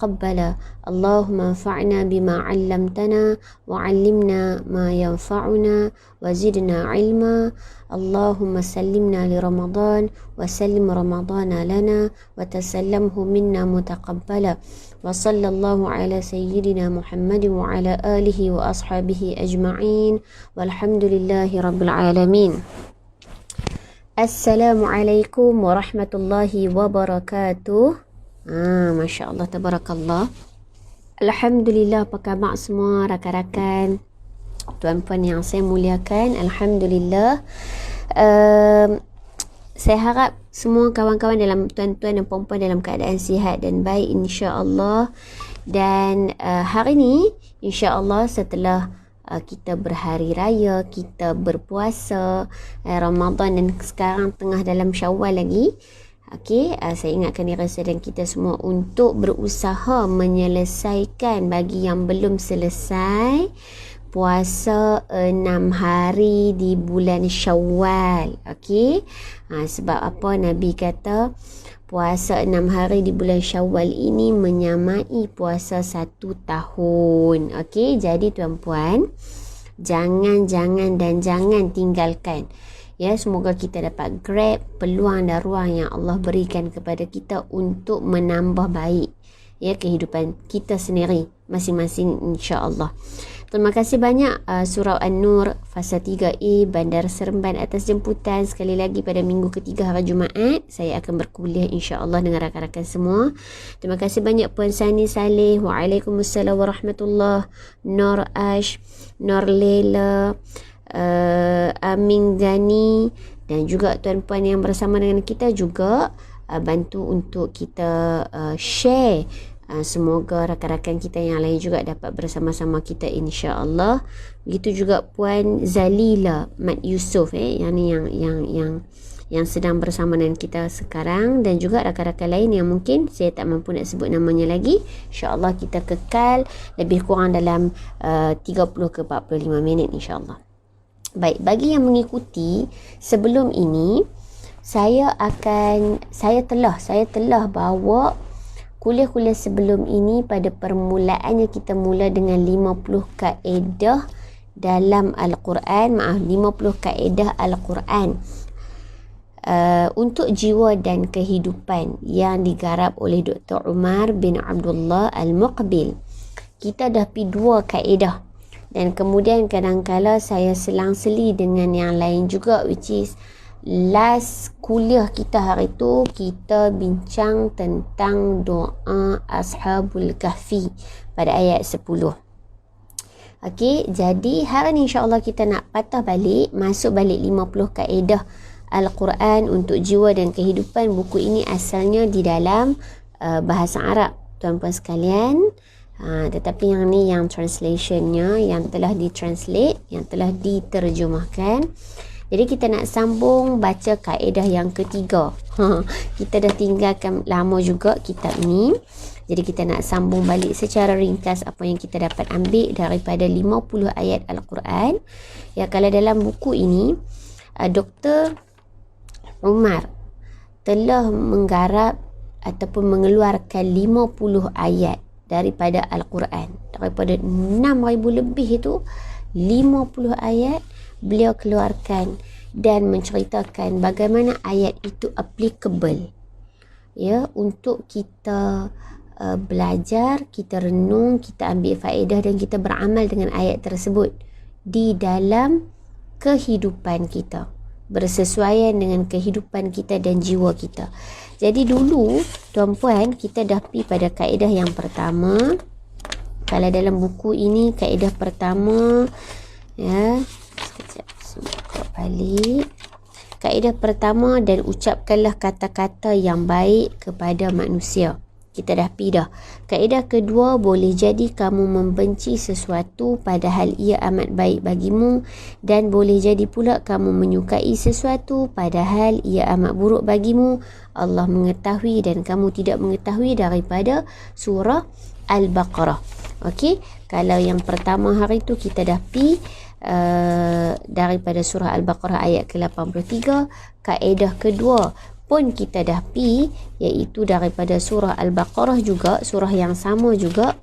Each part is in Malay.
متقبلا اللهم انفعنا بما علمتنا وعلمنا ما ينفعنا وزدنا علما اللهم سلمنا لرمضان وسلم رمضان لنا وتسلمه منا متقبلا وصلى الله على سيدنا محمد وعلى آله وأصحابه أجمعين والحمد لله رب العالمين. Assalamualaikum warahmatullahi wabarakatuh. Masya Allah, tabarakallah. Alhamdulillah, apa khabar semua rakan-rakan, tuan-puan yang saya muliakan. Alhamdulillah. Saya harap semua kawan-kawan dalam, tuan-tuan dan puan-puan dalam keadaan sihat dan baik insya-Allah. Dan hari ni insya-Allah setelah kita berhari raya, kita berpuasa Ramadan dan sekarang tengah dalam Syawal lagi. Okey, saya ingatkan diri saya dan kita semua untuk berusaha menyelesaikan bagi yang belum selesai puasa 6 hari di bulan Syawal. Okey. Sebab apa Nabi kata puasa 6 hari di bulan Syawal ini menyamai puasa 1 tahun. Okey, jadi tuan-puan, jangan tinggalkan. Ya, semoga kita dapat grab peluang dan ruang yang Allah berikan kepada kita untuk menambah baik ya kehidupan kita sendiri masing-masing insya-Allah. Terima kasih banyak Surau An-Nur Fasa 3A Bandar Seremban atas jemputan. Sekali lagi pada minggu ketiga hari Jumaat saya akan berkuliah insya-Allah dengan rakan-rakan semua. Terima kasih banyak Puan Sani Saleh. Waalaikumsalam warahmatullahi. Nur Ash, Nur Lela, Amin Gani dan juga tuan-puan yang bersama dengan kita juga bantu untuk kita share. Semoga rakan-rakan kita yang lain juga dapat bersama-sama kita insya-Allah. Begitu juga Puan Zalila Mat Yusof yang sedang bersama dengan kita sekarang, dan juga rakan-rakan lain yang mungkin saya tak mampu nak sebut namanya lagi. Insya-Allah kita kekal lebih kurang dalam 30 ke 45 minit insya-Allah. Baik, bagi yang mengikuti sebelum ini, saya telah bawa kuliah-kuliah sebelum ini. Pada permulaannya kita mula dengan 50 kaedah dalam Al-Quran, 50 kaedah Al-Quran untuk jiwa dan kehidupan yang digarap oleh Dr. Umar bin Abdullah Al-Muqbil. Kita dah pi 2 kaedah dan kemudian kadang-kala saya selang-seli dengan yang lain juga, which is last kuliah kita hari tu kita bincang tentang doa Ashabul Kahfi pada ayat 10. Okey, jadi hari ni insya-Allah kita nak patah balik, masuk balik 50 kaedah Al-Quran untuk jiwa dan kehidupan. Buku ini asalnya di dalam bahasa Arab tuan-puan sekalian. Tetapi yang ni yang translationnya, yang telah ditranslate, yang telah diterjemahkan. Jadi kita nak sambung baca kaedah yang ketiga. Kita dah tinggalkan lama juga kitab ni. Jadi kita nak sambung balik secara ringkas apa yang kita dapat ambil daripada 50 ayat Al-Quran. Ya, kalau dalam buku ini Dr. Umar telah menggarap ataupun mengeluarkan 50 ayat daripada Al-Quran. Daripada 6,000 lebih itu, 50 ayat beliau keluarkan dan menceritakan bagaimana ayat itu applicable ya untuk kita belajar, kita renung, kita ambil faedah dan kita beramal dengan ayat tersebut di dalam kehidupan kita, bersesuaian dengan kehidupan kita dan jiwa kita. Jadi dulu tuan-puan kita dah pergi pada kaedah yang pertama. Kalau dalam buku ini kaedah pertama ya, sekejap buka balik. Kaedah pertama, dan ucapkanlah kata-kata yang baik kepada manusia. Kita dah pergi dah. Kaedah kedua, boleh jadi kamu membenci sesuatu padahal ia amat baik bagimu, dan boleh jadi pula kamu menyukai sesuatu padahal ia amat buruk bagimu. Allah mengetahui dan kamu tidak mengetahui, daripada surah Al-Baqarah. Okey, kalau yang pertama hari tu kita dah pergi daripada surah Al-Baqarah ayat ke-83. Kaedah kedua, pun kita dah pi, iaitu daripada surah Al-Baqarah juga, surah yang sama juga,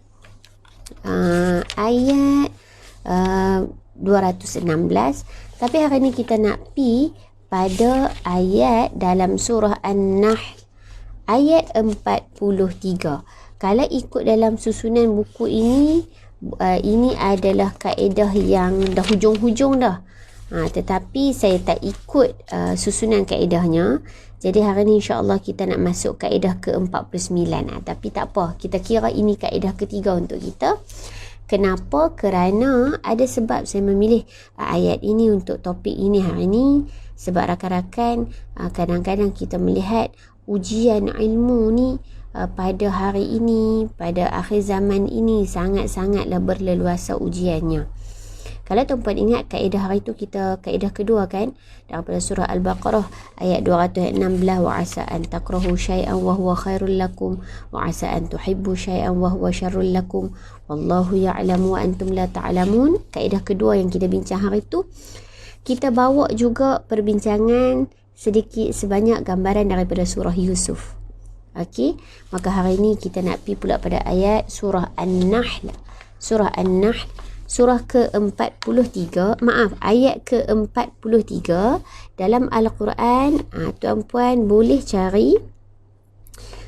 ayat 216. Tapi hari ni kita nak pi pada ayat dalam surah An-Nahl, ayat 43. Kalau ikut dalam susunan buku ini adalah kaedah yang dah hujung-hujung dah. Tetapi saya tak ikut susunan kaedahnya. Jadi hari ni insya-Allah kita nak masuk kaedah ke-49. Tapi tak apa, kita kira ini kaedah ketiga untuk kita. Kenapa? Kerana ada sebab saya memilih ayat ini untuk topik ini hari ini. Sebab rakan-rakan, kadang-kadang kita melihat ujian ilmu ni pada hari ini, pada akhir zaman ini sangat-sangatlah berleluasa ujiannya. Kalau tuan-puan ingat kaedah hari tu, kita kaedah kedua kan, daripada surah Al-Baqarah ayat 216, wa asa an takrahu syai'an wa huwa khairul lakum wa asa an tuhibbu syai'an wa huwa syarrul lakum wallahu ya'lamu wa antum la ta'lamun. Kaedah kedua yang kita bincang hari tu, kita bawa juga perbincangan sedikit sebanyak gambaran daripada surah Yusuf. Okey, maka hari ini kita nak pergi pula pada ayat surah An-Nahl. Surah An-Nahl, surah ke-43, ayat ke-43 dalam Al-Quran. Tuan-puan boleh cari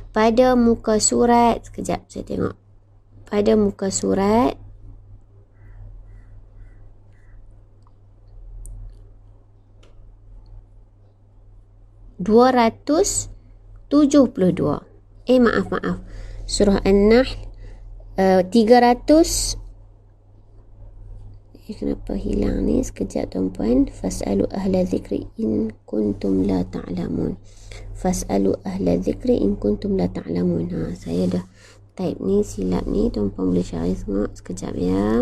pada muka surat, sekejap saya tengok, pada muka surat 272. Maaf. Surah An-Nahl 300. Kenapa hilang ni? Sekejap tuan-puan. Fas'alu ahla zikri in kuntum la ta'lamun. Fas'alu ahla zikri in kuntum la ta'lamun. Saya dah type ni, silap ni. Tuan-puan boleh cari semua. Sekejap ya.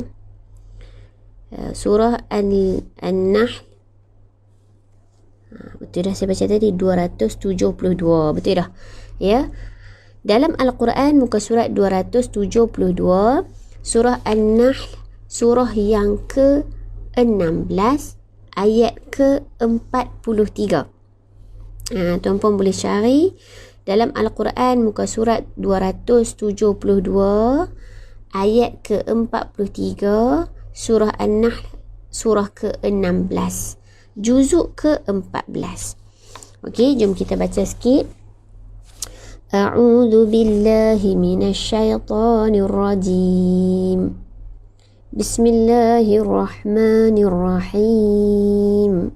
Surah An-Nahl. Betul dah saya baca tadi, 272. Betul dah. Ya. Dalam Al-Quran muka surat 272, surah An-Nahl, surah yang ke-16, ayat ke-43. Tuan-puan boleh cari dalam Al-Quran muka surat 272, ayat ke-43, surah An-Nahl, surah ke-16, juzuk ke-14. Okey, jom kita baca sikit. A'udzu billahi minasyaitonir rajim. Bismillahirrahmanirrahim.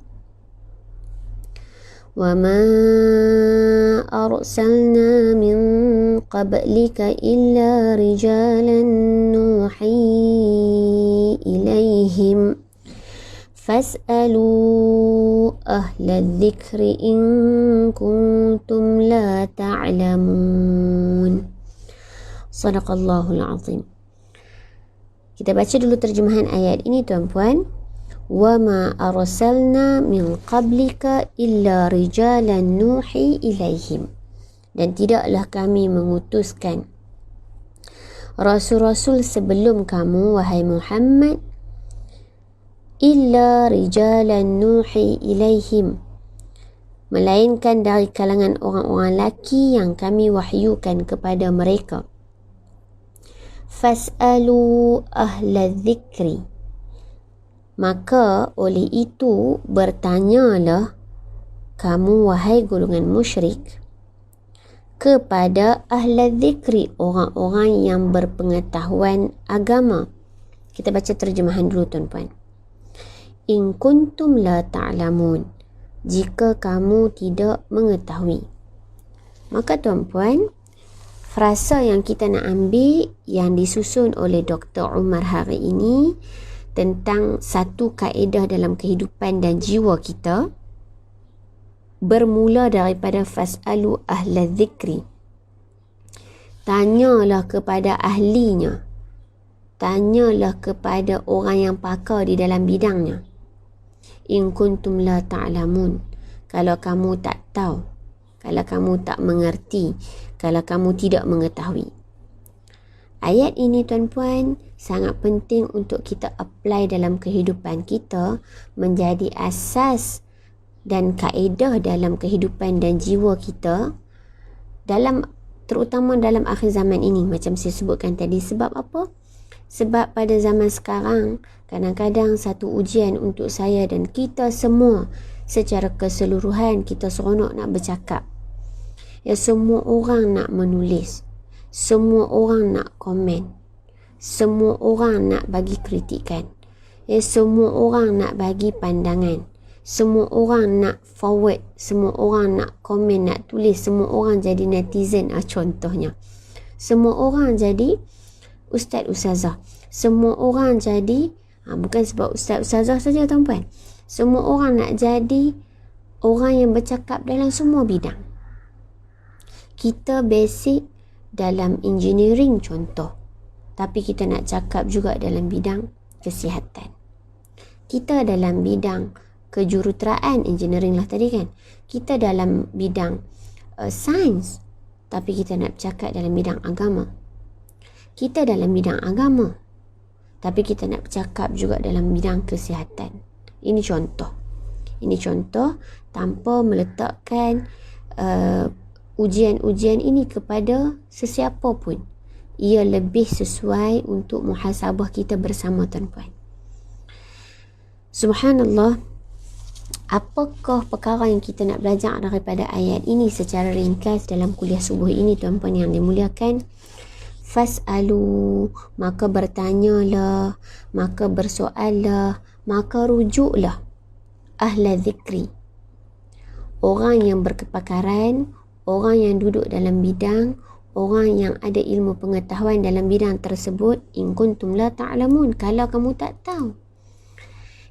Wa ma arsalna min qablika illa rijalan nuhi ilaihim fas'alu ahla dzikri in kuntum la ta'lamun. Sadaqallahul azim. Kita baca dulu terjemahan ayat ini tuan-puan. Wa ma arsalna min qablika illa rijalan nuhi ilaihim. Dan tidaklah kami mengutuskan rasul-rasul sebelum kamu wahai Muhammad, illa rijalan nuhi ilaihim, melainkan dari kalangan orang-orang laki yang kami wahyukan kepada mereka. Fas'alu ahla dzikri, maka oleh itu bertanyalah kamu wahai golongan musyrik kepada ahla dzikri, orang-orang yang berpengetahuan agama. Kita baca terjemahan dulu tuan-puan. In kuntum la ta'lamun, jika kamu tidak mengetahui. Maka tuan-puan, frasa yang kita nak ambil yang disusun oleh Dr. Umar hari ini tentang satu kaedah dalam kehidupan dan jiwa kita, bermula daripada fas'alu ahla dzikri, tanyalah kepada ahlinya, tanyalah kepada orang yang pakar di dalam bidangnya. In kuntum la ta'lamun, kalau kamu tak tahu, kalau kamu tak mengerti, kalau kamu tidak mengetahui. Ayat ini tuan-puan sangat penting untuk kita apply dalam kehidupan kita, menjadi asas dan kaedah dalam kehidupan dan jiwa kita, terutama dalam akhir zaman ini, macam saya sebutkan tadi. Sebab apa? Sebab pada zaman sekarang, kadang-kadang satu ujian untuk saya dan kita semua secara keseluruhan, kita seronok nak bercakap. Ya, semua orang nak menulis, semua orang nak komen, semua orang nak bagi kritikan, ya, semua orang nak bagi pandangan, semua orang nak forward, semua orang nak komen, nak tulis, semua orang jadi netizen, contohnya. Semua orang jadi ustaz ustazah, semua orang jadi bukan sebab ustaz ustazah saja tuan-puan, semua orang nak jadi orang yang bercakap dalam semua bidang. Kita basic dalam engineering contoh, tapi kita nak cakap juga dalam bidang kesihatan. Kita dalam bidang kejuruteraan, engineering lah tadi kan. Kita dalam bidang sains, tapi kita nak cakap dalam bidang agama. Kita dalam bidang agama, tapi kita nak bercakap juga dalam bidang kesihatan. Ini contoh. Ini contoh tanpa meletakkan ujian-ujian ini kepada sesiapa pun. Ia lebih sesuai untuk muhasabah kita bersama tuan-puan. Subhanallah, apakah perkara yang kita nak belajar daripada ayat ini secara ringkas dalam kuliah subuh ini tuan-puan yang dimuliakan? Fas'alu, maka bertanyalah, maka bersoallah, maka rujuklah ahla zikri, orang yang berkepakaran, orang yang duduk dalam bidang, orang yang ada ilmu pengetahuan dalam bidang tersebut, in kuntum la ta'lamun, kalau kamu tak tahu.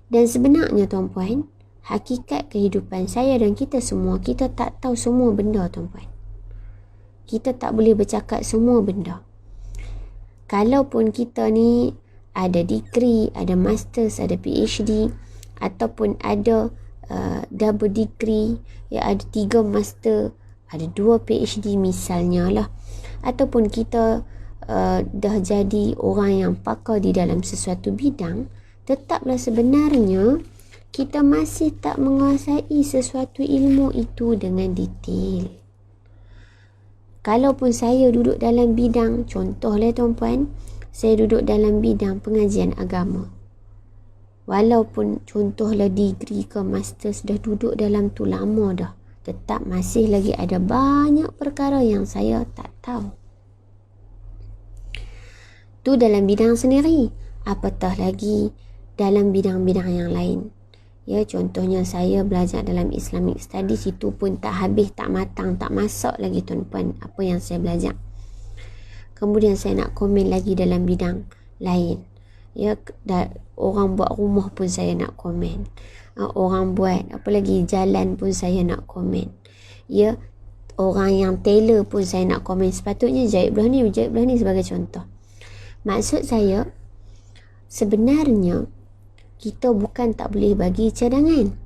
Dan sebenarnya tuan-puan, hakikat kehidupan saya dan kita semua, kita tak tahu semua benda tuan-puan. Kita tak boleh bercakap semua benda. Kalaupun kita ni ada degree, ada masters, ada PhD, ataupun ada double degree, ya, ada 3 master, ada 2 PhD misalnya lah, ataupun kita dah jadi orang yang pakar di dalam sesuatu bidang, tetaplah sebenarnya kita masih tak menguasai sesuatu ilmu itu dengan detail. Kalaupun saya duduk dalam bidang, contohlah tuan-puan, saya duduk dalam bidang pengajian agama, walaupun contohlah degree ke master sudah duduk dalam tu lama dah, tetap masih lagi ada banyak perkara yang saya tak tahu. Tu dalam bidang sendiri, apatah lagi dalam bidang-bidang yang lain. Ya, contohnya saya belajar dalam Islamic Studies, itu pun tak habis, tak matang, tak masak lagi tuan-puan apa yang saya belajar. Kemudian saya nak komen lagi dalam bidang lain. Ya, orang buat rumah pun saya nak komen. Orang buat apa lagi, jalan pun saya nak komen. Ya, orang yang tailor pun saya nak komen. Sepatutnya jahit belah ni sebagai contoh. Maksud saya, sebenarnya kita bukan tak boleh bagi cadangan,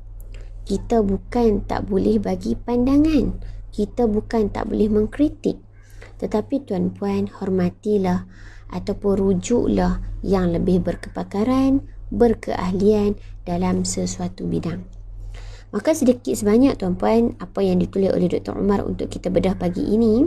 kita bukan tak boleh bagi pandangan, kita bukan tak boleh mengkritik, tetapi tuan-puan hormatilah ataupun rujuklah yang lebih berkepakaran, berkeahlian dalam sesuatu bidang. Maka sedikit sebanyak tuan-puan apa yang ditulis oleh Dr. Umar untuk kita bedah pagi ini,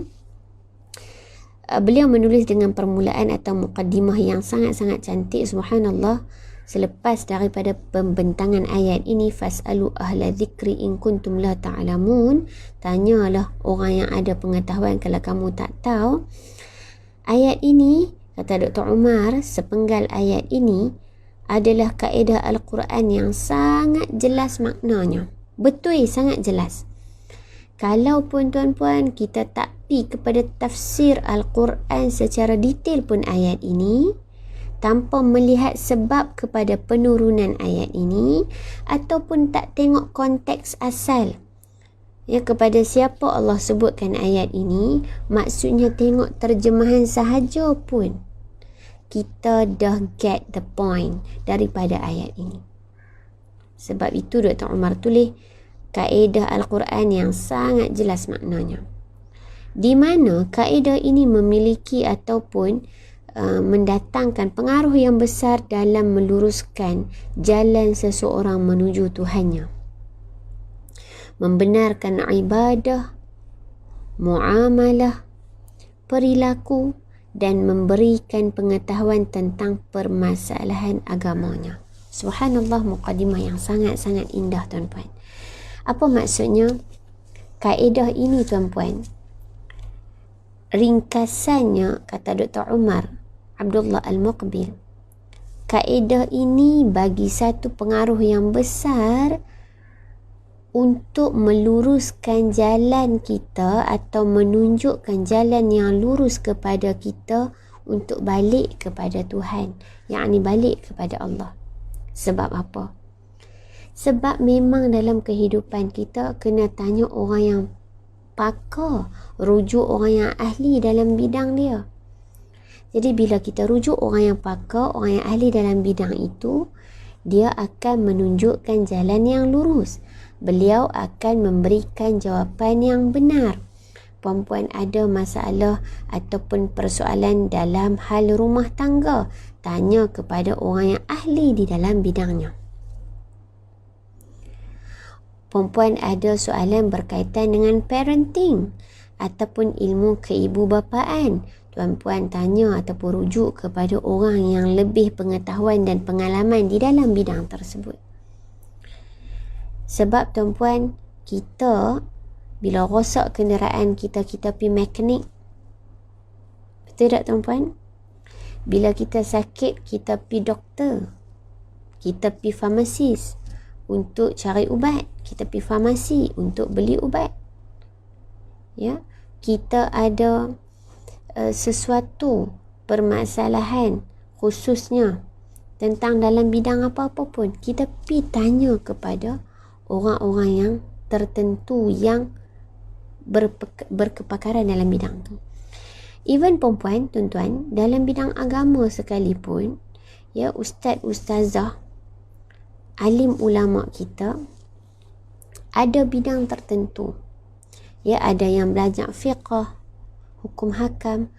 beliau menulis dengan permulaan atau muqaddimah yang sangat-sangat cantik. Subhanallah, selepas daripada pembentangan ayat ini, fas'alu ahla zikri in kuntum la ta'lamun, tanyalah orang yang ada pengetahuan kalau kamu tak tahu. Ayat ini, kata Dr. Umar, sepenggal ayat ini adalah kaedah Al-Quran yang sangat jelas maknanya. Betul, sangat jelas. Kalaupun tuan-puan kita tak pergi kepada tafsir Al-Quran secara detail pun ayat ini, tanpa melihat sebab kepada penurunan ayat ini, ataupun tak tengok konteks asal, ya, kepada siapa Allah sebutkan ayat ini, maksudnya tengok terjemahan sahaja pun, kita dah get the point daripada ayat ini. Sebab itu Dr. Umar tulis kaedah Al-Quran yang sangat jelas maknanya, di mana kaedah ini memiliki ataupun mendatangkan pengaruh yang besar dalam meluruskan jalan seseorang menuju Tuhannya. membenarkan ibadah, muamalah, perilaku dan memberikan pengetahuan tentang permasalahan agamanya. Subhanallah, mukadimah yang sangat-sangat indah tuan-puan. Apa maksudnya? Kaedah ini tuan-puan, ringkasannya kata Dr. Umar Abdullah Al-Muqbil, kaedah ini bagi satu pengaruh yang besar untuk meluruskan jalan kita atau menunjukkan jalan yang lurus kepada kita untuk balik kepada Tuhan, yakni balik kepada Allah. Sebab apa? Sebab memang dalam kehidupan kita kena tanya orang yang pakar, rujuk orang yang ahli dalam bidang dia. Jadi bila kita rujuk orang yang pakar, orang yang ahli dalam bidang itu, dia akan menunjukkan jalan yang lurus. Beliau akan memberikan jawapan yang benar. Puan-puan ada masalah ataupun persoalan dalam hal rumah tangga, tanya kepada orang yang ahli di dalam bidangnya. Puan-puan ada soalan berkaitan dengan parenting ataupun ilmu keibubapaan, tuan-puan tanya ataupun rujuk kepada orang yang lebih pengetahuan dan pengalaman di dalam bidang tersebut. Sebab tuan-puan, kita bila rosak kenderaan kita pergi mekanik. Betul tak tuan-puan? Bila kita sakit, kita pergi doktor. Kita pergi farmasis untuk cari ubat. Kita pergi farmasi untuk beli ubat. Ya, kita ada sesuatu permasalahan khususnya tentang dalam bidang apa-apa pun, kita pergi tanya kepada orang-orang yang tertentu yang berkepakaran dalam bidang tu. Even perempuan, tuan-tuan, dalam bidang agama sekalipun, ya, ustaz, ustazah, alim ulama kita ada bidang tertentu. Ya, ada yang belajar fiqh, hukum hakam,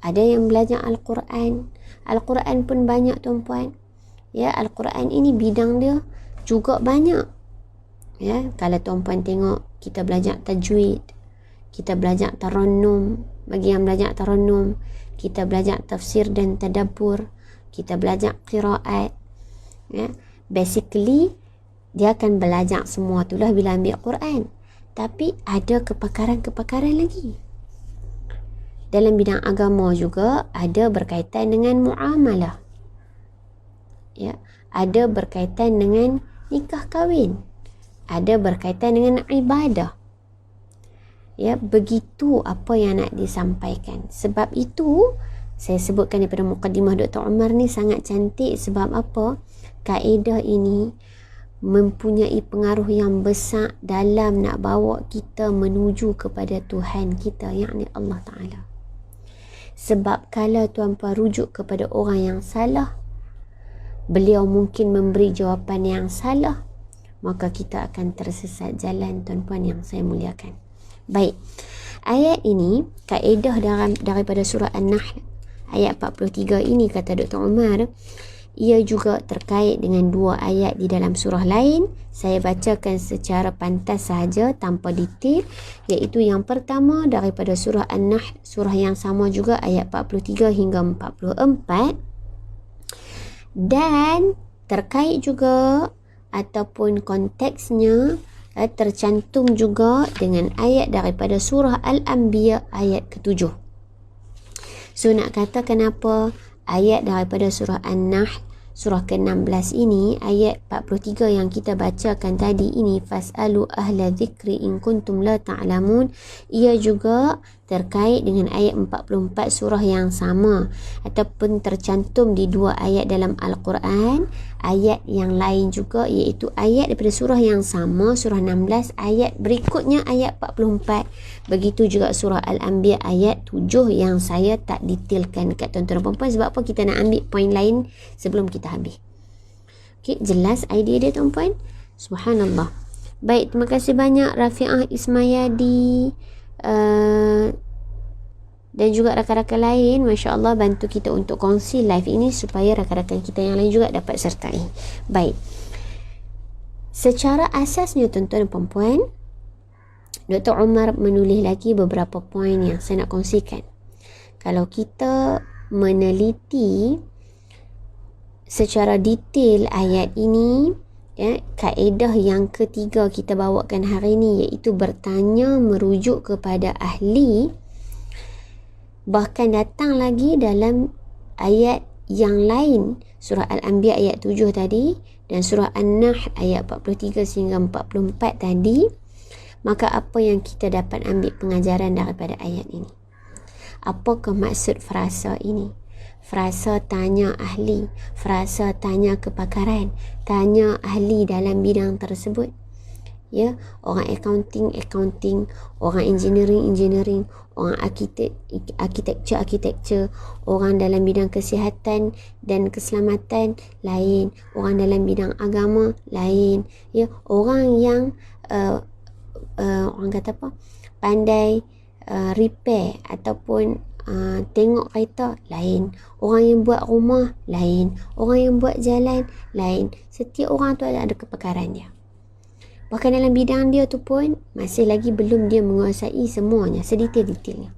ada yang belajar Al-Quran. Al-Quran pun banyak tuan-puan. Ya, Al-Quran ini bidang dia juga banyak. Ya, kalau tuan-puan tengok, kita belajar tajwid, kita belajar tarannum, bagi yang belajar tarannum, kita belajar tafsir dan tadabbur, kita belajar qiraat. Ya, basically dia akan belajar semua itulah bila ambil Quran. Tapi ada kepakaran-kepakaran lagi. Dalam bidang agama juga ada berkaitan dengan muamalah. Ya, ada berkaitan dengan nikah kahwin. Ada berkaitan dengan ibadah. Ya, begitu apa yang nak disampaikan. Sebab itu saya sebutkan daripada mukadimah Dr. Umar ni sangat cantik. Sebab apa? Kaedah ini mempunyai pengaruh yang besar dalam nak bawa kita menuju kepada Tuhan kita, yakni Allah Ta'ala. Sebab kalau tuan-puan rujuk kepada orang yang salah, beliau mungkin memberi jawapan yang salah, maka kita akan tersesat jalan, tuan-puan yang saya muliakan. Baik, ayat ini, kaedah daripada surah An-Nahl, ayat 43 ini, kata Dr. Umar, ia juga terkait dengan dua ayat di dalam surah lain. Saya bacakan secara pantas sahaja tanpa detail, iaitu yang pertama daripada surah An-Nahl, surah yang sama juga, ayat 43 hingga 44, dan terkait juga ataupun konteksnya tercantum juga dengan ayat daripada surah Al-Anbiya ayat ke-7. So nak kata kenapa ayat daripada surah An-Nahl surah ke-16 ini, ayat 43 yang kita bacakan tadi ini, fas'alu ahla dzikri in kuntum la ta'lamun, ia juga terkait dengan ayat 44 surah yang sama ataupun tercantum di dua ayat dalam Al-Quran, ayat yang lain juga, iaitu ayat daripada surah yang sama, surah 16, ayat berikutnya ayat 44. Begitu juga surah Al-Anbiya ayat 7 yang saya tak detailkan dekat tuan-tuan dan puan-puan. Sebab apa? Kita nak ambil poin lain sebelum kita habis. Okey, jelas idea dia tuan-puan? Subhanallah. Baik, terima kasih banyak Rafi'ah Ismayadi dan juga rakan-rakan lain. Masya Allah, bantu kita untuk kongsi live ini supaya rakan-rakan kita yang lain juga dapat sertai. Baik, secara asasnya tuan-tuan dan puan-puan, Dr. Umar menulis lagi beberapa poin yang saya nak kongsikan. Kalau kita meneliti secara detail ayat ini, kaedah yang ketiga kita bawakan hari ini, iaitu bertanya merujuk kepada ahli, bahkan datang lagi dalam ayat yang lain, surah Al-Anbiya ayat 7 tadi dan surah An-Nahl ayat 43 sehingga 44 tadi. Maka apa yang kita dapat ambil pengajaran daripada ayat ini? Apakah maksud frasa ini? Frasa tanya ahli, frasa tanya kepakaran, tanya ahli dalam bidang tersebut. Ya, orang accounting, orang engineering, orang architecture, orang dalam bidang kesihatan dan keselamatan lain, orang dalam bidang agama lain, ya, orang yang orang kata apa, pandai repair ataupun tengok kereta lain, orang yang buat rumah lain, orang yang buat jalan lain. Setiap orang tu ada kepakaran dia. Bahkan dalam bidang dia tu pun masih lagi belum dia menguasai semuanya sedetail-detailnya.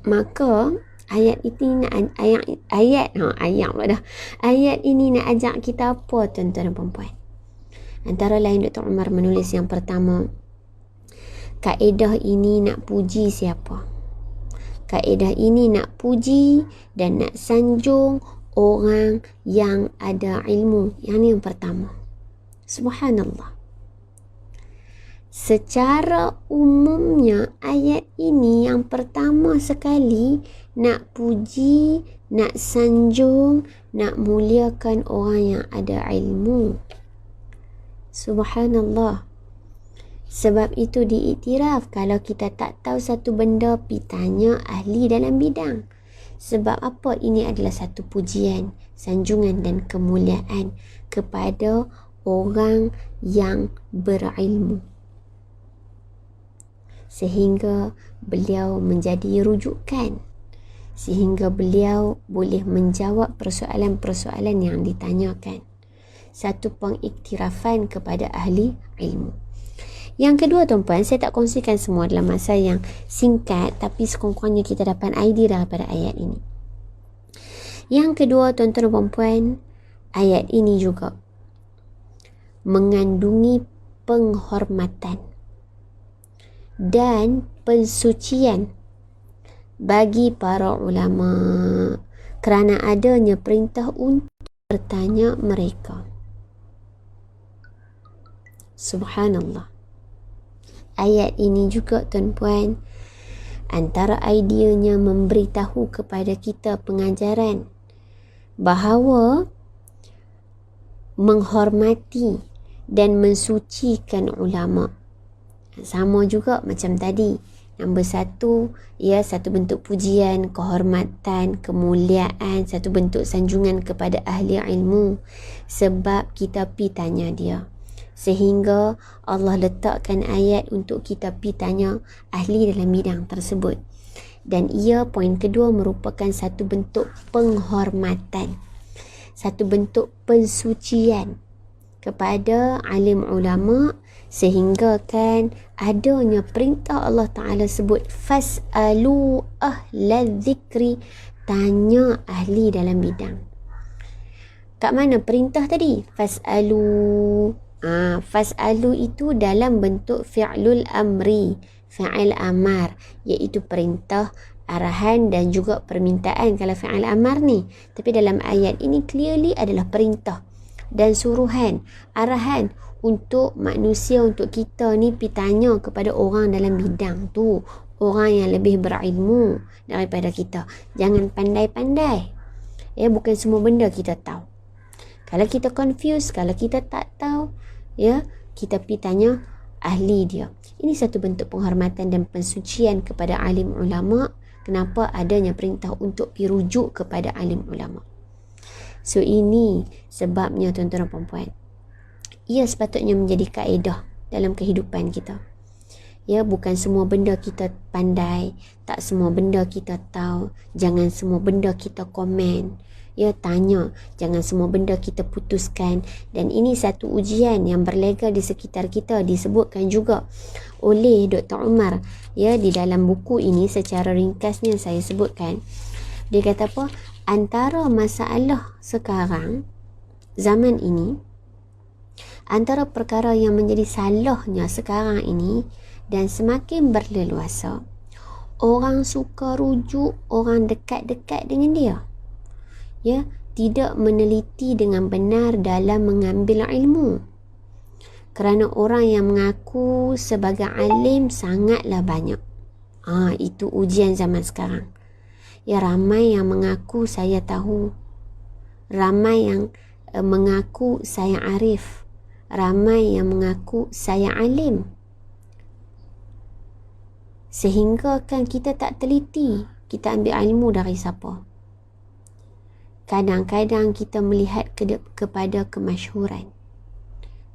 Maka ayat ini nak ayat ini nak ajak kita apa, tuan-tuan dan puan-puan? Antara lain Dr. Umar menulis yang pertama, kaedah ini nak puji siapa? Kaedah ini nak puji dan nak sanjung orang yang ada ilmu. Yang ni yang pertama. Subhanallah. Secara umumnya ayat ini yang pertama sekali nak puji, nak sanjung, nak muliakan orang yang ada ilmu. Subhanallah. Sebab itu diiktiraf kalau kita tak tahu satu benda, pi tanya ahli dalam bidang. Sebab apa? Ini adalah satu pujian, sanjungan dan kemuliaan kepada orang yang berilmu, sehingga beliau menjadi rujukan, sehingga beliau boleh menjawab persoalan-persoalan yang ditanyakan. Satu pengiktirafan kepada ahli ilmu. Yang kedua, tuan-puan, saya tak kongsikan semua dalam masa yang singkat, tapi sekurang-kurangnya kita dapat idea daripada ayat ini. Yang kedua, tuan-tuan dan puan-puan, ayat ini juga mengandungi penghormatan dan pensucian bagi para ulama kerana adanya perintah untuk bertanya mereka. Subhanallah. Ayat ini juga, tuan-puan, antara ideanya memberitahu kepada kita pengajaran bahawa menghormati dan mensucikan ulama sama juga macam tadi. Nombor satu, ia satu bentuk pujian, kehormatan, kemuliaan, satu bentuk sanjungan kepada ahli ilmu, sebab kita pi tanya dia. Sehingga Allah letakkan ayat untuk kita pi tanya ahli dalam bidang tersebut. Dan ia, poin kedua, merupakan satu bentuk penghormatan, satu bentuk pensucian kepada alim ulama, sehingga kan adanya perintah Allah Ta'ala sebut fas'alu ahla dzikri, tanya ahli dalam bidang. Kat mana perintah tadi? Fas'alu. Fas'alu itu dalam bentuk fi'lul amri, fi'il amar, iaitu perintah, arahan dan juga permintaan kalau fi'il amar ni. Tapi dalam ayat ini clearly adalah perintah dan suruhan, arahan untuk manusia, untuk kita ni pi tanya kepada orang dalam bidang tu, orang yang lebih berilmu daripada kita. Jangan pandai-pandai. Ya, bukan semua benda kita tahu. Kalau kita confuse, kalau kita tak tahu, ya, kita pi tanya ahli dia. Ini satu bentuk penghormatan dan pensucian kepada alim ulama. Kenapa adanya perintah untuk pi rujuk kepada alim ulama? So ini sebabnya, tuan-tuan dan puan-puan, ia sepatutnya menjadi kaedah dalam kehidupan kita. Ya, bukan semua benda kita pandai, tak semua benda kita tahu, jangan semua benda kita komen. Ya, tanya, jangan semua benda kita putuskan. Dan ini satu ujian yang berlega di sekitar kita, disebutkan juga oleh Dr. Umar. Ya, di dalam buku ini secara ringkasnya saya sebutkan. Dia kata apa? Antara masalah sekarang, zaman ini, antara perkara yang menjadi salahnya sekarang ini dan semakin berleluasa, orang suka rujuk orang dekat-dekat dengan dia. Ya, tidak meneliti dengan benar dalam mengambil ilmu. Kerana orang yang mengaku sebagai alim sangatlah banyak. Itu ujian zaman sekarang. Ya, ramai yang mengaku saya tahu. Ramai yang mengaku saya arif. Ramai yang mengaku saya alim. Sehingga kan kita tak teliti kita ambil ilmu dari siapa. Kadang-kadang kita melihat kepada kemasyhuran.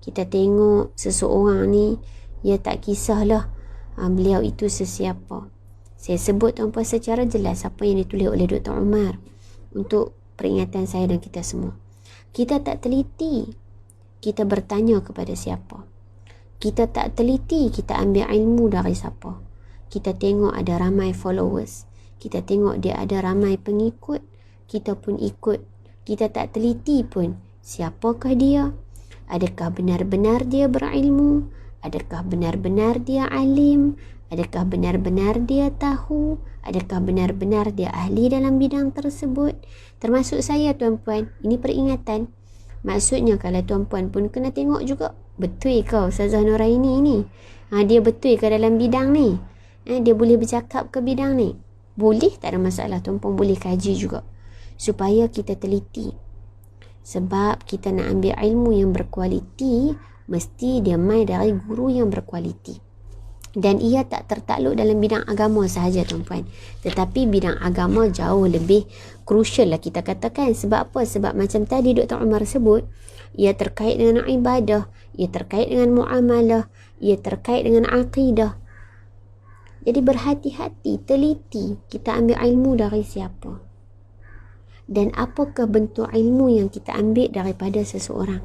Kita tengok seseorang ni, ya tak kisahlah beliau itu sesiapa. Saya sebut tuan-puan secara jelas apa yang ditulis oleh Dr. Umar untuk peringatan saya dan kita semua. Kita tak teliti kita bertanya kepada siapa. Kita tak teliti kita ambil ilmu dari siapa. Kita tengok ada ramai followers, kita tengok dia ada ramai pengikut, kita pun ikut. Kita tak teliti pun siapakah dia, adakah benar-benar dia berilmu, adakah benar-benar dia alim, adakah benar-benar dia tahu, adakah benar-benar dia ahli dalam bidang tersebut. Termasuk saya tuan-puan, ini peringatan. Maksudnya kalau tuan-puan pun kena tengok juga, betul ke Ustazah Nuraini ni, dia betul ke dalam bidang ni, dia boleh bercakap ke bidang ni. Boleh, tak ada masalah, tuan-puan boleh kaji juga supaya kita teliti. Sebab kita nak ambil ilmu yang berkualiti, mesti dia mai dari guru yang berkualiti. Dan ia tak tertakluk dalam bidang agama sahaja tuan-puan, tetapi bidang agama jauh lebih crucial lah kita katakan. Sebab apa? Sebab macam tadi Dr. Umar sebut, ia terkait dengan ibadah, ia terkait dengan muamalah, ia terkait dengan akidah. Jadi berhati-hati, teliti kita ambil ilmu dari siapa dan apakah bentuk ilmu yang kita ambil daripada seseorang.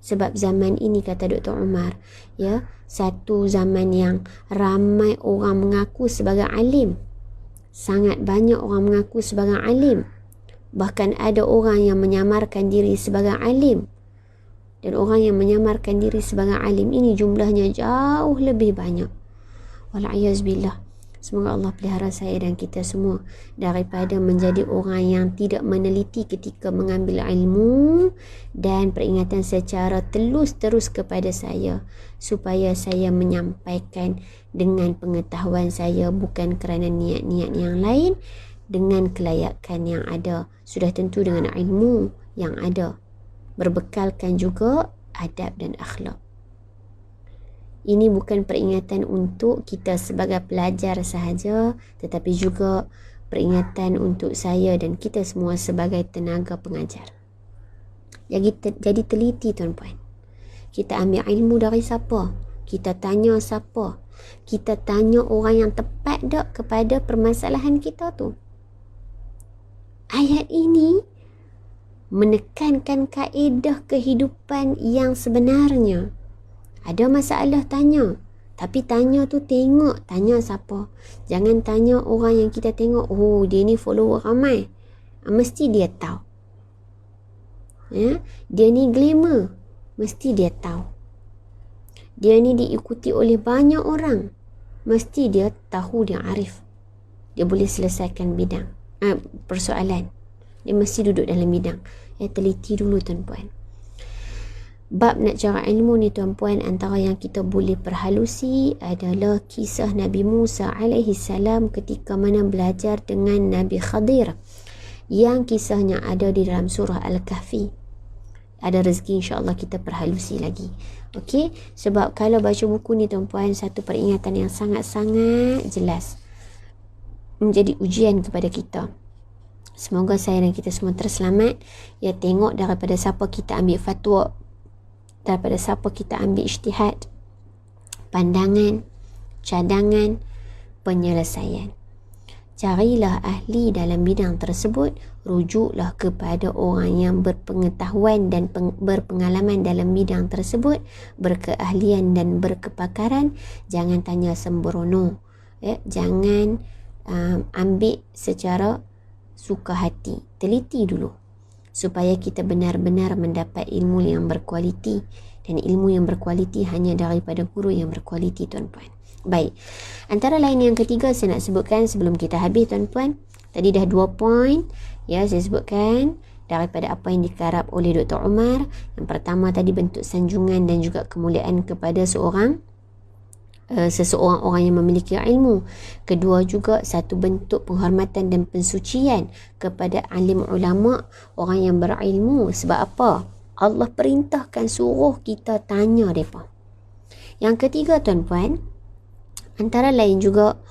Sebab zaman ini, kata Dr. Umar, ya, satu zaman yang ramai orang mengaku sebagai alim. Sangat banyak orang mengaku sebagai alim. Bahkan ada orang yang menyamarkan diri sebagai alim. Dan orang yang menyamarkan diri sebagai alim ini jumlahnya jauh lebih banyak. Wal'iyazbillah. Semoga Allah pelihara saya dan kita semua daripada menjadi orang yang tidak meneliti ketika mengambil ilmu, dan peringatan secara terus kepada saya supaya saya menyampaikan dengan pengetahuan saya, bukan kerana niat-niat yang lain, dengan kelayakan yang ada, sudah tentu dengan ilmu yang ada, berbekalkan juga adab dan akhlak. Ini bukan peringatan untuk kita sebagai pelajar sahaja, tetapi juga peringatan untuk saya dan kita semua sebagai tenaga pengajar. Jadi teliti tuan-puan. Kita ambil ilmu dari siapa? Kita tanya siapa? Kita tanya orang yang tepat tak kepada permasalahan kita tu? Ayat ini menekankan kaedah kehidupan yang sebenarnya. Ada masalah tanya, tapi tanya tu tengok tanya siapa. Jangan tanya orang yang kita tengok, oh dia ni follower ramai, mesti dia tahu, ya? Dia ni glamour, mesti dia tahu. Dia ni diikuti oleh banyak orang, mesti dia tahu, dia arif, dia boleh selesaikan bidang persoalan, dia mesti duduk dalam bidang. Teliti dulu tuan-puan. Bab nak cari ilmu ni tuan-puan, antara yang kita boleh perhalusi adalah kisah Nabi Musa alaihi salam ketika mana belajar dengan Nabi Khadir, yang kisahnya ada di dalam surah Al-Kahfi. Ada rezeki insya-Allah kita perhalusi lagi. Okey, sebab kalau baca buku ni tuan-puan, satu peringatan yang sangat-sangat jelas menjadi ujian kepada kita. Semoga saya dan kita semua terselamat. Ya, tengok daripada siapa kita ambil fatwa, daripada siapa kita ambil ijtihad, pandangan, cadangan penyelesaian. Carilah ahli dalam bidang tersebut, rujuklah kepada orang yang berpengetahuan dan berpengalaman dalam bidang tersebut, berkeahlian dan berkepakaran. Jangan tanya sembrono, jangan ambil secara suka hati. Teliti dulu supaya kita benar-benar mendapat ilmu yang berkualiti, dan ilmu yang berkualiti hanya daripada guru yang berkualiti, tuan-puan. Baik, antara lain yang ketiga saya nak sebutkan sebelum kita habis, tuan-puan. Tadi dah 2 poin ya saya sebutkan daripada apa yang dikarap oleh Dr. Umar. Yang pertama tadi bentuk sanjungan dan juga kemuliaan kepada seseorang orang yang memiliki ilmu. Kedua juga satu bentuk penghormatan dan pensucian kepada alim ulama, orang yang berilmu. Sebab apa? Allah perintahkan suruh kita tanya mereka. Yang ketiga, tuan-puan, antara lain juga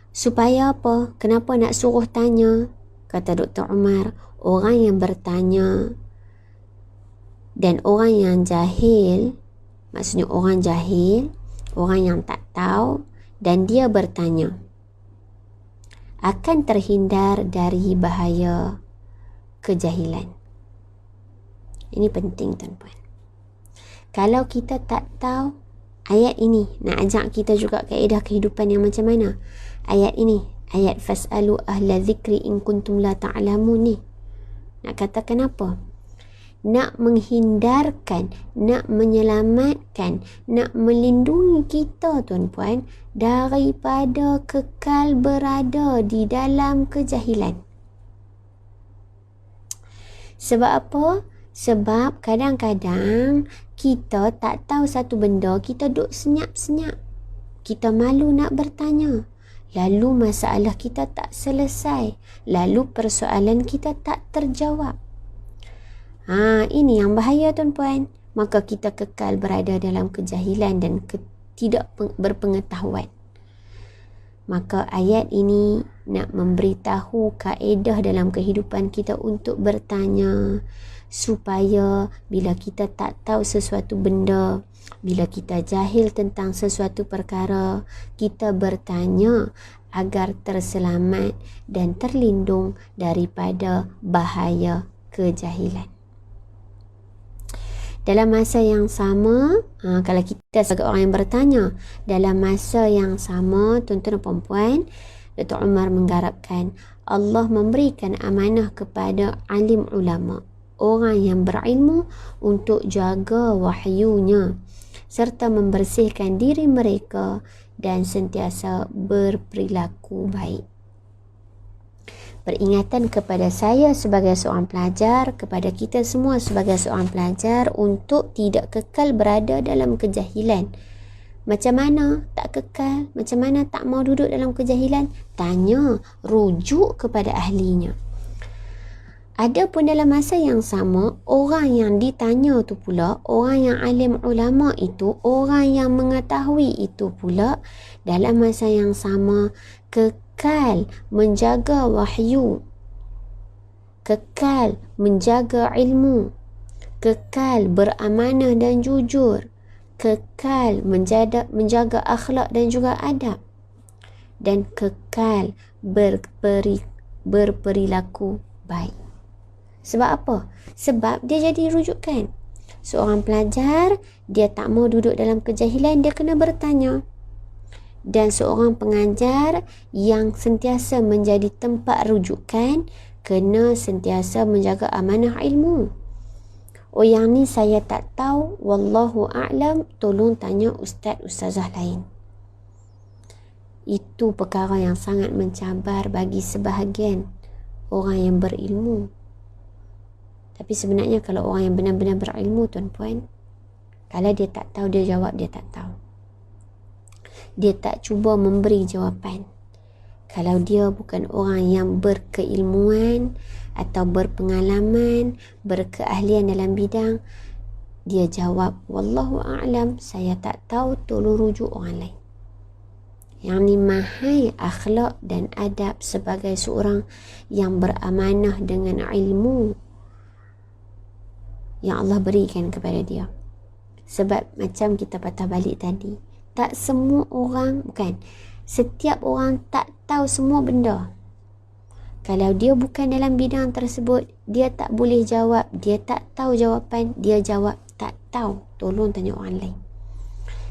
supaya apa? Kenapa nak suruh tanya? Kata Dr. Umar, orang yang bertanya dan orang yang jahil, maksudnya orang jahil, orang yang tak tahu dan dia bertanya, akan terhindar dari bahaya kejahilan. Ini penting, tuan-puan. Kalau kita tak tahu, ayat ini nak ajak kita juga kaedah kehidupan yang macam mana. Ayat ini, ayat fas'alu ahla zikri in kuntum la ta'lamun ni. Nak katakan apa? Nak menghindarkan, nak menyelamatkan, nak melindungi kita, tuan-puan, daripada kekal berada di dalam kejahilan. Sebab apa? Sebab kadang-kadang kita tak tahu satu benda, kita duduk senyap-senyap. Kita malu nak bertanya. Lalu masalah kita tak selesai. Lalu persoalan kita tak terjawab. Ini yang bahaya, tuan-puan. Maka kita kekal berada dalam kejahilan dan tidak berpengetahuan. Maka ayat ini nak memberitahu kaedah dalam kehidupan kita untuk bertanya, supaya bila kita tak tahu sesuatu benda, bila kita jahil tentang sesuatu perkara, kita bertanya agar terselamat dan terlindung daripada bahaya kejahilan. Dalam masa yang sama, kalau kita sebagai orang yang bertanya, dalam masa yang sama, tuan-tuan dan puan-puan, Dr. Umar menggarapkan Allah memberikan amanah kepada alim ulama, orang yang berilmu, untuk jaga wahyunya serta membersihkan diri mereka dan sentiasa berperilaku baik. Peringatan kepada saya sebagai seorang pelajar, kepada kita semua sebagai seorang pelajar, untuk tidak kekal berada dalam kejahilan. Macam mana tak kekal? Macam mana tak mau duduk dalam kejahilan? Tanya, rujuk kepada ahlinya. Ada pun dalam masa yang sama, orang yang ditanya tu pula, orang yang alim ulama itu, orang yang mengetahui itu pula, dalam masa yang sama kekal menjaga wahyu, kekal menjaga ilmu, kekal beramanah dan jujur, kekal menjaga akhlak dan juga adab, dan kekal berperilaku baik. Sebab apa? Sebab dia jadi rujukan. Seorang pelajar, dia tak mau duduk dalam kejahilan, dia kena bertanya. Dan seorang pengajar yang sentiasa menjadi tempat rujukan, kena sentiasa menjaga amanah ilmu. Oh, yang ni saya tak tahu, wallahu a'lam, tolong tanya ustaz-ustazah lain. Itu perkara yang sangat mencabar bagi sebahagian orang yang berilmu. Tapi sebenarnya kalau orang yang benar-benar berilmu, tuan-puan, kalau dia tak tahu, dia jawab dia tak tahu. Dia tak cuba memberi jawapan. Kalau dia bukan orang yang berkeilmuan atau berpengalaman, berkeahlian dalam bidang, dia jawab, wallahu a'lam, saya tak tahu, tolong rujuk orang lain. Yang ni mahal akhlak dan adab sebagai seorang yang beramanah dengan ilmu yang Allah berikan kepada dia. Sebab macam kita patah balik tadi, Tak semua orang, bukan, setiap orang tak tahu semua benda. Kalau dia bukan dalam bidang tersebut, dia tak boleh jawab, dia tak tahu jawapan, dia jawab tak tahu. Tolong tanya orang lain.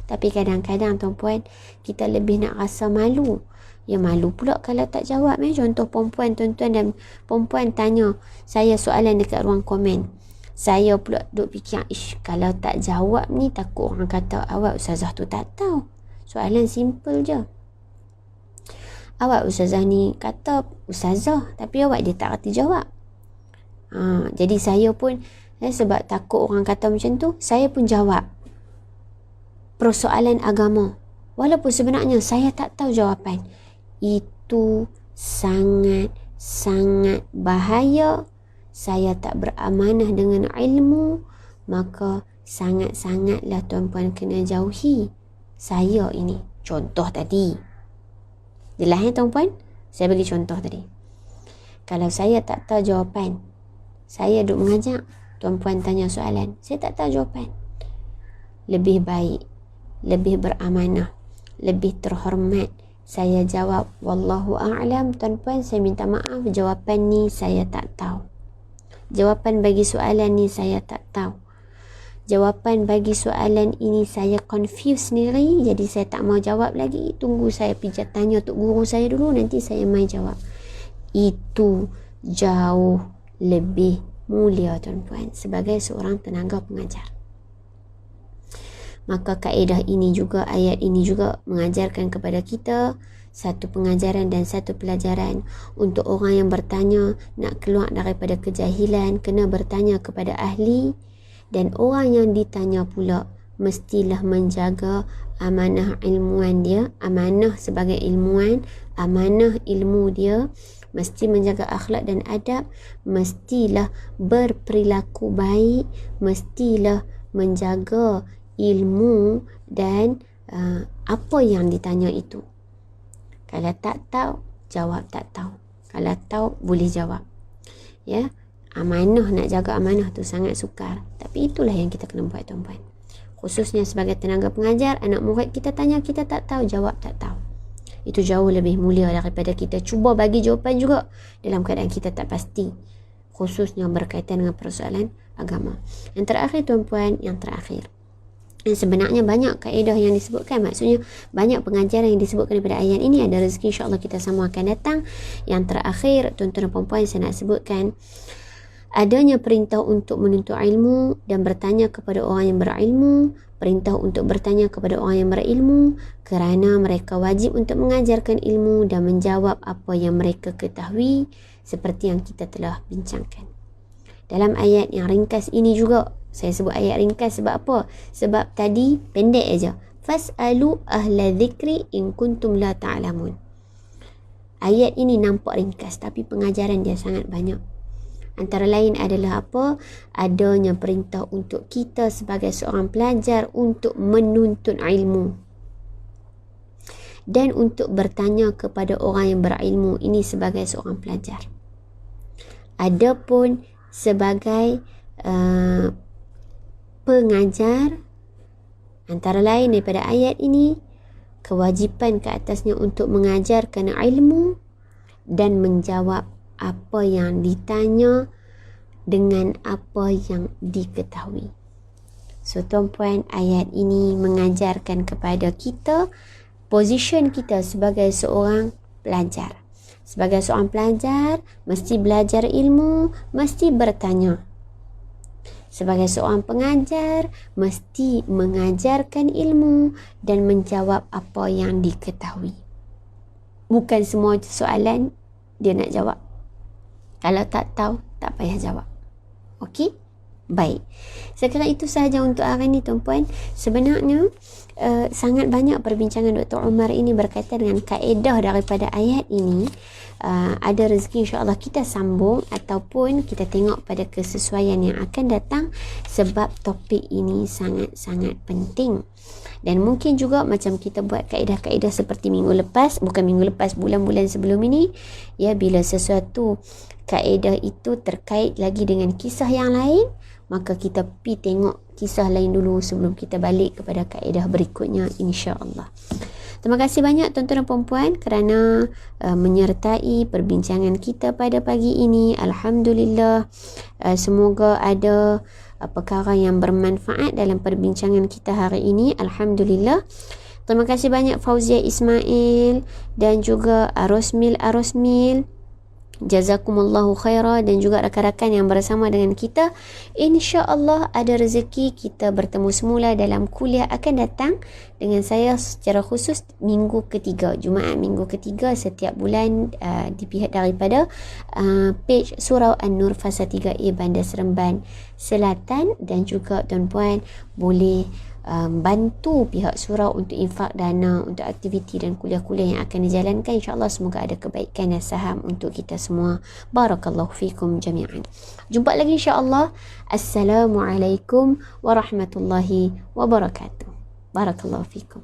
Tapi kadang-kadang tuan-puan, kita lebih nak rasa malu. Ya malu pula kalau tak jawab. Contoh perempuan, tuan-tuan dan perempuan tanya saya soalan dekat ruang komen. Saya pula duk fikir, kalau tak jawab ni takut orang kata awak ustazah tu tak tahu. Soalan simple je. Awak ustazah ni kata ustazah, tapi awak dia tak reti jawab. Jadi saya pun sebab takut orang kata macam tu, saya pun jawab persoalan agama. Walaupun sebenarnya saya tak tahu jawapan. Itu sangat-sangat bahaya. Saya tak beramanah dengan ilmu, maka sangat-sangatlah tuan-puan kena jauhi saya ini. Contoh tadi. Jelas tuan-puan? Saya bagi contoh tadi. Kalau saya tak tahu jawapan, saya duk mengajak, tuan-puan tanya soalan, saya tak tahu jawapan. Lebih baik, lebih beramanah, lebih terhormat, saya jawab, wallahu a'lam, tuan-puan, saya minta maaf, jawapan ni saya tak tahu. Jawapan bagi soalan ni saya tak tahu. Jawapan bagi soalan ini saya confuse sendiri, jadi saya tak mau jawab lagi. Tunggu saya pergi tanya tok guru saya dulu, nanti saya mai jawab. Itu jauh lebih mulia tuan-puan sebagai seorang tenaga pengajar. Maka kaedah ini juga, ayat ini juga mengajarkan kepada kita satu pengajaran dan satu pelajaran. Untuk orang yang bertanya, nak keluar daripada kejahilan, kena bertanya kepada ahli. Dan orang yang ditanya pula mestilah menjaga amanah ilmuwan dia, amanah sebagai ilmuwan, amanah ilmu dia, mesti menjaga akhlak dan adab, mestilah berperilaku baik, mestilah menjaga ilmu dan apa yang ditanya itu. Kalau tak tahu, jawab tak tahu. Kalau tahu, boleh jawab. Ya, amanah, nak jaga amanah tu sangat sukar. Tapi itulah yang kita kena buat tuan-puan. Khususnya sebagai tenaga pengajar, anak murid kita tanya, kita tak tahu, jawab tak tahu. Itu jauh lebih mulia daripada kita cuba bagi jawapan juga dalam keadaan kita tak pasti. Khususnya berkaitan dengan persoalan agama. Yang terakhir tuan-puan, yang terakhir. Dan sebenarnya banyak kaedah yang disebutkan. Maksudnya banyak pengajaran yang disebutkan daripada ayat ini. Ada rezeki insyaAllah kita semua akan datang. Yang terakhir tuan-tuan dan puan-puan, saya nak sebutkan adanya perintah untuk menuntut ilmu dan bertanya kepada orang yang berilmu. Perintah untuk bertanya kepada orang yang berilmu kerana mereka wajib untuk mengajarkan ilmu dan menjawab apa yang mereka ketahui, seperti yang kita telah bincangkan. Dalam ayat yang ringkas ini juga, saya sebut ayat ringkas sebab apa? Sebab tadi pendek aja. Fas'alu ahla dzikri in kuntum la ta'lamun. Ayat ini nampak ringkas tapi pengajaran dia sangat banyak. Antara lain adalah apa? Adanya perintah untuk kita sebagai seorang pelajar untuk menuntut ilmu dan untuk bertanya kepada orang yang berilmu, ini sebagai seorang pelajar. Adapun sebagai pengajar, antara lain daripada ayat ini, kewajipan ke atasnya untuk mengajarkan ilmu dan menjawab apa yang ditanya dengan apa yang diketahui. So tuan-puan, ayat ini mengajarkan kepada kita position kita sebagai seorang pelajar. Sebagai seorang pelajar, mesti belajar ilmu, mesti bertanya. Sebagai seorang pengajar, mesti mengajarkan ilmu dan menjawab apa yang diketahui. Bukan semua soalan dia nak jawab. Kalau tak tahu, tak payah jawab. Okey? Baik. Sekarang itu sahaja untuk hari ini tuan-puan. Sebenarnya sangat banyak perbincangan Dr. Umar ini berkaitan dengan kaedah daripada ayat ini. ada rezeki insya-Allah kita sambung ataupun kita tengok pada kesesuaian yang akan datang, sebab topik ini sangat-sangat penting. Dan mungkin juga macam kita buat kaedah-kaedah seperti bulan-bulan sebelum ini, ya, bila sesuatu kaedah itu terkait lagi dengan kisah yang lain, maka kita pergi tengok kisah lain dulu sebelum kita balik kepada kaedah berikutnya, insya-Allah. Terima kasih banyak tuan-tuan dan puan-puan kerana menyertai perbincangan kita pada pagi ini. Alhamdulillah, semoga ada perkara yang bermanfaat dalam perbincangan kita hari ini. Alhamdulillah. Terima kasih banyak Fauzia Ismail dan juga Arosmil. Jazakumullahu khairah, dan juga rakan-rakan yang bersama dengan kita. InsyaAllah ada rezeki kita bertemu semula dalam kuliah akan datang dengan saya secara khusus minggu ketiga, Jumaat minggu ketiga setiap bulan, di pihak daripada page Surau An-Nur Fasa 3A Bandar Seremban Selatan. Dan juga tuan-puan boleh bantu pihak surau untuk infak dana untuk aktiviti dan kuliah-kuliah yang akan dijalankan. InsyaAllah semoga ada kebaikan dan saham untuk kita semua. Barakallahu fikum jami'an. Jumpa lagi insyaAllah. Assalamualaikum warahmatullahi wabarakatuh. Barakallahu fikum.